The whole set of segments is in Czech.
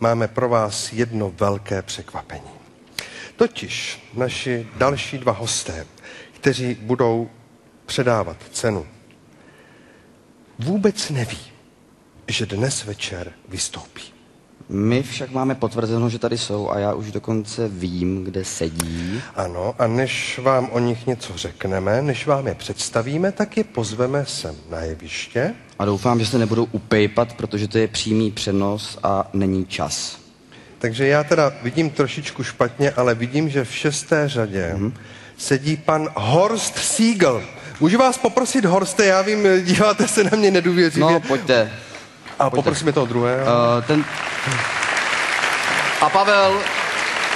máme pro vás jedno velké překvapení. Totiž naši další dva hosté, kteří budou předávat cenu, vůbec neví, že dnes večer vystoupí. My však máme potvrzeno, že tady jsou a já už dokonce vím, kde sedí. Ano, a než vám o nich něco řekneme, než vám je představíme, tak je pozveme sem na jeviště. A doufám, že se nebudou upejpat, protože to je přímý přenos a není čas. Takže já teda vidím trošičku špatně, ale vidím, že v 6. řadě sedí pan Horst Siegel. Můžu vás poprosit, Horste, já vím, díváte se na mě nedůvěřivě. No, pojďte. A poprosíme toho druhého. A Pavel,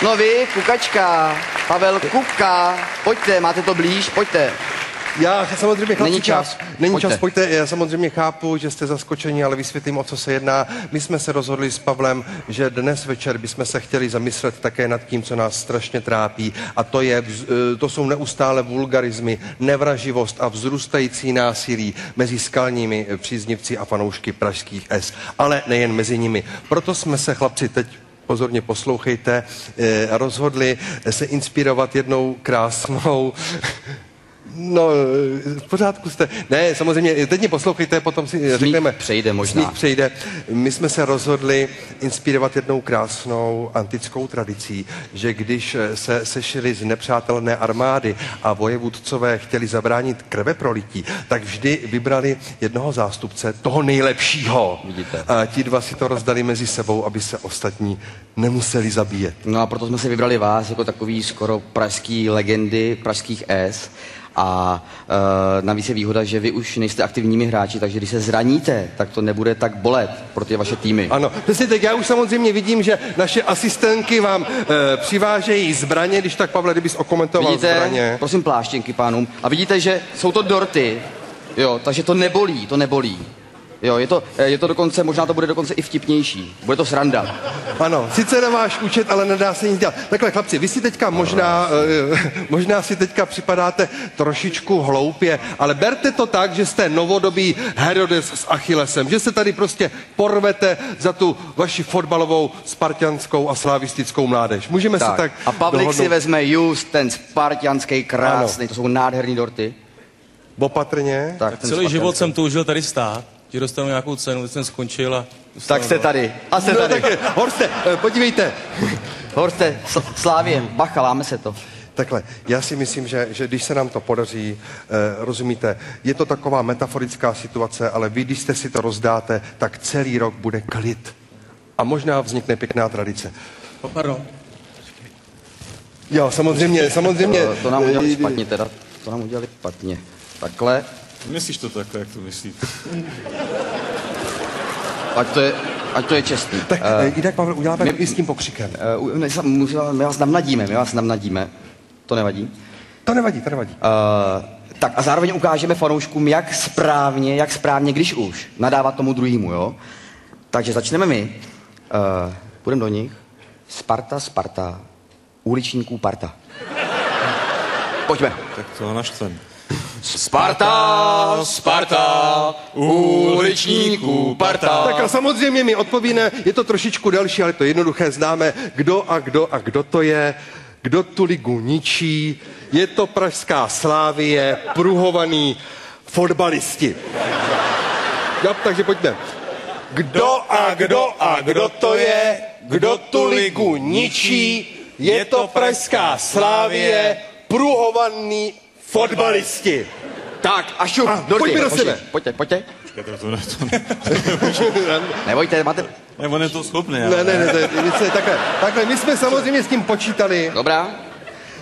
no vy, kukačka, Pavel Kuka, pojďte, máte to blíž, pojďte. Já samozřejmě chápu. Není čas, pojďte. Já samozřejmě chápu, že jste zaskočeni, ale vysvětlím, o co se jedná. My jsme se rozhodli s Pavlem, že dnes večer bychom se chtěli zamyslet také nad tím, co nás strašně trápí, a to jsou neustále vulgarizmy, nevraživost a vzrůstající násilí mezi skalními příznivci a fanoušky pražských S, ale nejen mezi nimi. Proto jsme se, chlapci, teď pozorně poslouchejte, rozhodli se inspirovat jednou krásnou... No, v pořádku jste. Ne, samozřejmě, teď mě poslouchejte, potom si řekneme. Přejde možná. Smích přejde. My jsme se rozhodli inspirovat jednou krásnou antickou tradicí, že když se sešly z nepřátelné armády a vojevůdcové chtěli zabránit krveprolití, tak vždy vybrali jednoho zástupce, toho nejlepšího. Vidíte. A ti dva si to rozdali mezi sebou, aby se ostatní nemuseli zabíjet. No a proto jsme si vybrali vás jako takový skoro pražský legendy pražských S. A navíc je výhoda, že vy už nejste aktivními hráči, takže když se zraníte, tak to nebude tak bolet pro ty vaše týmy. Ano, přesně tak. Já už samozřejmě vidím, že naše asistentky vám přivážejí zbraně, když tak, Pavle, kdybys okomentoval vidíte, zbraně. Prosím, pláštěnky pánům. A vidíte, že jsou to dorty, jo, takže to nebolí. Jo, je to dokonce, možná to bude dokonce i vtipnější. Bude to sranda. Ano, sice na váš účet, ale nedá se nic dělat. Takhle, chlapci, vy si teďka možná si teďka připadáte trošičku hloupě, ale berte to tak, že jste novodobý Herodes s Achillesem, že se tady prostě porvete za tu vaši fotbalovou, spartianskou a slavistickou mládež. Můžeme se tak a Pavlik dohodnout. si vezme just ten spartianský krásný, ano. To jsou nádherný dorty. Opatrně. Tak celý život jsem toužil tady stát, že dostanu nějakou cenu, teď jsem skončil a... Tak jste tady. A jste tady. Tak, Horste, podívejte. Horste, Slávě, bacha, láme se to. Takhle, já si myslím, že když se nám to podaří, rozumíte, je to taková metaforická situace, ale vy, když jste si to rozdáte, tak celý rok bude klid. A možná vznikne pěkná tradice. Pardon. Jo, samozřejmě. To nám udělali špatně teda. To nám udělali špatně. Takhle. Myslíš to takhle, jak to myslíš? Ať to je čestný. Tak jinak, Pavel, uděláme i s tím pokřikem. My vás navnadíme. To nevadí? To nevadí. Tak a zároveň ukážeme fanouškům, jak správně, když už, nadávat tomu druhému, jo? Takže začneme my. Půjdeme do nich. Sparta, uličníků parta. Pojďme. Tak to naštvem. Sparta, uličníků parta. Tak a samozřejmě mi odpovíme, je to trošičku delší, ale to jednoduché, známe, kdo to je, kdo tu ligu ničí, je to pražská Slávie, pruhovaný fotbalisti. Jo, takže pojďme. Kdo to je, kdo tu ligu ničí, je to pražská Slávie, pruhovaný fotbalisti. Tak, a šup, pojďme do sebe. Pojďte. To Nebojte, máte... Ne, on je to schopný. Ne, takhle, my jsme samozřejmě s tím počítali.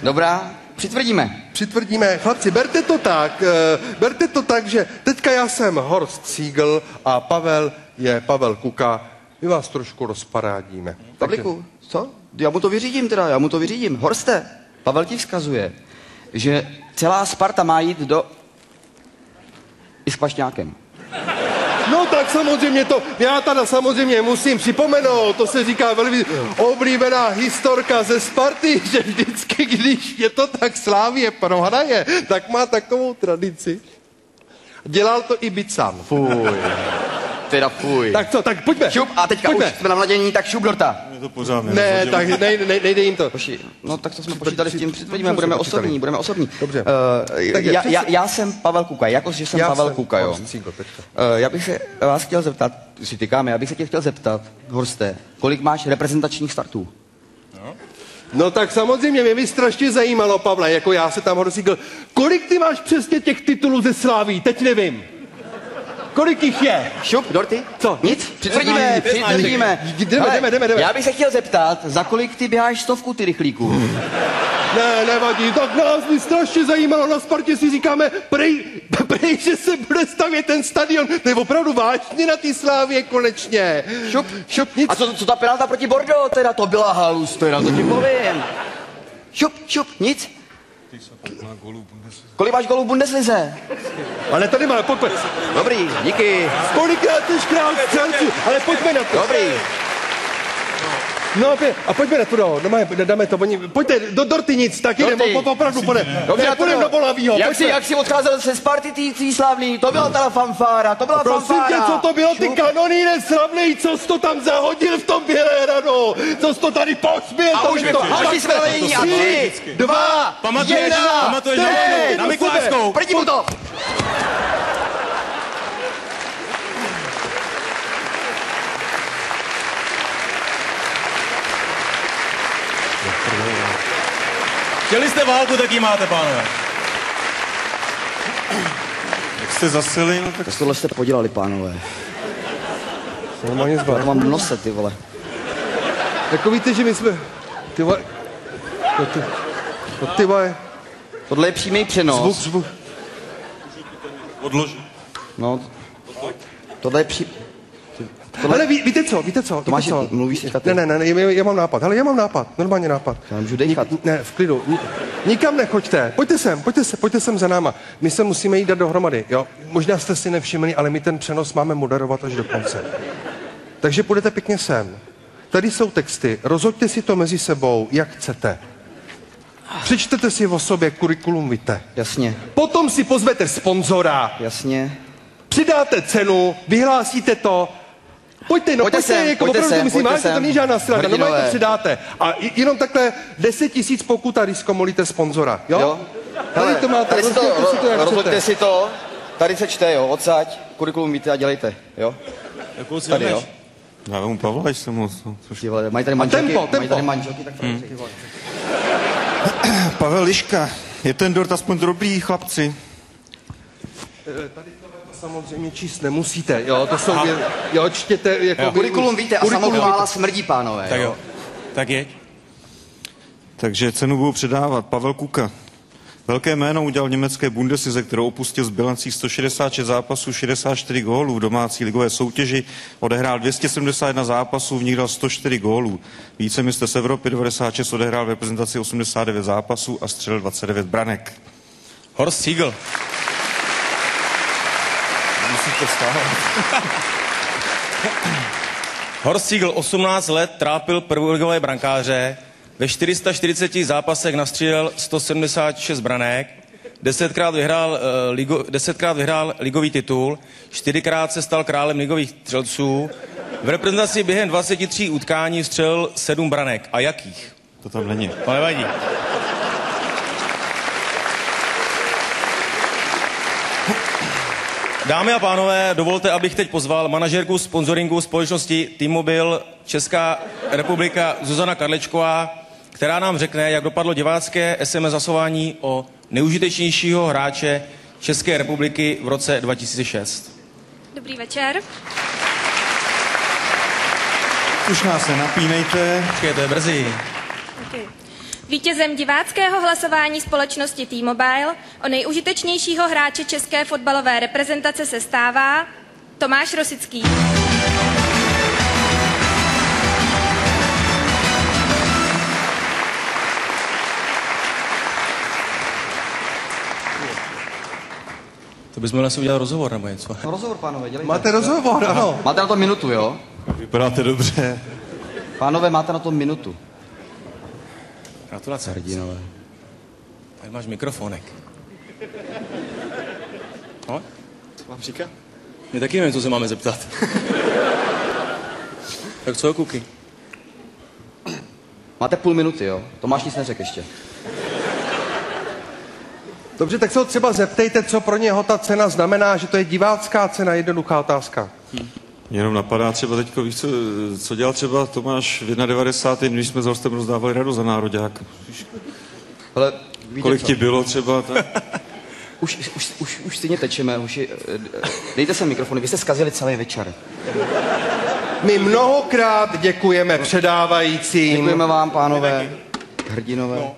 Dobrá, přitvrdíme. Chlapci, berte to tak, že teďka já jsem Horst Siegel a Pavel je Pavel Kuka. My vás trošku rozparádíme. Pavliku, co? Já mu to vyřídím. Horste, Pavel ti vzkazuje, že celá Sparta má jít i s Kvašňákem. No tak samozřejmě já tady samozřejmě musím připomenout, to se říká velmi oblíbená historka ze Sparty, že vždycky, když je to tak Slávie prohraje, tak má takovou tradici. Dělal to i Bican. Fuj. Teda fuj. Tak co, tak pojďme. Šup a teďka pojďme. už jsme na mladění, tak šup dorta. Je to pořád Ne, tak nejde jim to. No tak to jsme počítali s tím předvedíme, budeme osobní. Dobře. Já jsem Pavel Kuka, jakože jsem Pavel Kuka, jo. Já bych se vás chtěl zeptat, si tykáme, já bych se tě chtěl zeptat, Horste, kolik máš reprezentačních startů? No tak samozřejmě, mě by strašně zajímalo, Pavle, jako já se tam Horsíkl, kolik ty máš přesně těch titulů ze Slaví, teď nevím. Kolik jich je? Šup, dorty? Co? Nic? Přitvrdíme. Jdeme. Já bych se chtěl zeptat, za kolik ty běháš 100 ty rychlíků? Ne, nevadí, tak nás by strašně zajímalo, na Spartě si říkáme, prej, že se bude stavět ten stadion, to je opravdu vážně na té Slávě konečně. Šup, nic. A co ta penalta proti Bordeaux, teda to byla halus, teda to ti povím. Šup, nic. Kolik máš gólů v Bundeslize? Ale tady máme, pojďme. Dobrý, díky. Kolikrát jsi král střelců, ale pojďme na to. Dobrý. No a pojďme na to, dáme to, pojďte, do Dorty nic, tak jdeme, opravdu půjdeme do Bolavýho. Jak jsi odcházel se Sparty tý slavný, to byla ta fanfára, to byla Prosím fanfára. tě, co to bylo, ty kanonýre slavnej, co jsi to tam zahodil v tom Bělehradu, co jsi to tady pospěl. A už jsme na vedení a 3, 2, 1, teď, na Mikulášskou. Prdi mu to. Chtěli jste válku, tak ji máte, pánové. Jak jste zasili, no tak... Tohle jste podělali, pánové. Normálně zbavil. Já mám v nose, ty vole. Jako víte, že my jsme, ty vole, ty vole. Tohle je přímý přenos. Zvuk. Odložit. No, tohle je Ale víte co? Tomáši, mluvíš teďka ty? Ne, já mám nápad. Hele, já mám nápad, normálně nápad. Já nemůžu dejchat. Ne, v klidu. Nikam nechoďte. Pojďte sem za náma. My se musíme jít dát dohromady, jo. Možná jste si nevšimli, ale my ten přenos máme moderovat až do konce. Takže půjdete pěkně sem. Tady jsou texty. Rozhoďte si to mezi sebou, jak chcete. Přečtete si o sobě curriculum vitae. Jasně. Potom si pozvete sponzora. Jasně. Přidáte cenu, vyhlásíte to. Pojďte, Pojďte sem, jako opravdu to myslím, pojďte máte, to sem. není žádná strana, no Hrdinové. to přidáte. A jenom takhle 10 000 pokuta, když zkomolíte sponzora, jo? Tady to máte, tady si to, rozdělte si to, jak rozhoďte chcete. si to, tady se čte, jo, odsaď, kurikulum víte a dělejte, jo? Jakou si Tady, jo. Já vím, Pavla jsem moc. Ty vole, mají tady manželky, tempo. mají tady manželky, tak ty vole. Pavel Liška, je ten dort aspoň dobrý, chlapci? Tady to samozřejmě číst nemusíte, jo, to jsou, jo, čtěte, jako... Kurikulum víte a samochvála smrdí, pánové, Tak jo, tak jeď. Takže cenu budu předávat. Pavel Kuka. Velké jméno udělal v německé Bundeslize, kterou opustil s bilancí 166 zápasů, 64 gólů v domácí ligové soutěži. Odehrál 271 zápasů, v nich dal 104 gólů. Více mistr z Evropy 96 odehrál v reprezentaci 89 zápasů a střelil 29 branek. Horst Siegel. Musíte stávat. Horst Siegel 18 let trápil prvoligové brankáře, ve 440 zápasech nastřílel 176 branek, 10krát vyhrál ligový titul, 4krát se stal králem ligových střelců, v reprezentaci během 23 utkání střelil 7 branek. A jakých? To tam není. To nevadí. Dámy a pánové, dovolte, abych teď pozval manažerku sponzoringu společnosti T-Mobile Česká republika Zuzana Karlečková, která nám řekne, jak dopadlo divácké SMS hlasování o nejužitečnějšího hráče České republiky v roce 2006. Dobrý večer. Už nás nenapínejte. Počkej, to je brzy. Okay. Vítězem diváckého hlasování společnosti T-Mobile o nejužitečnějšího hráče české fotbalové reprezentace se stává Tomáš Rosický. To bychom měli asi udělat rozhovor nebo něco. No rozhovor, pánové, dělejte. Máte rozhovor, ano. Máte na to minutu, jo? Vypadáte dobře. Pánové, máte na to minutu. Gratulace. Hrdinové. Tady máš mikrofonek. No? Mám říkat? My taky nevím, co se máme zeptat. Tak co, kluky? Máte půl minuty, jo? Tomáš nic neřekl ještě. Dobře, tak se ho třeba zeptejte, co pro něho ta cena znamená, že to je divácká cena, jednoduchá otázka. Mě jenom napadá třeba teďko, víš, co dělal třeba Tomáš v 91. když jsme s Horstem rozdávali radost za nároďák. Ale Kolik ti bylo třeba? Tak... Už stejně tečeme, dejte se mikrofony, vy jste zkazili celý večer. My mnohokrát děkujeme předávajícím. Děkujeme vám, pánové, hrdinové. No.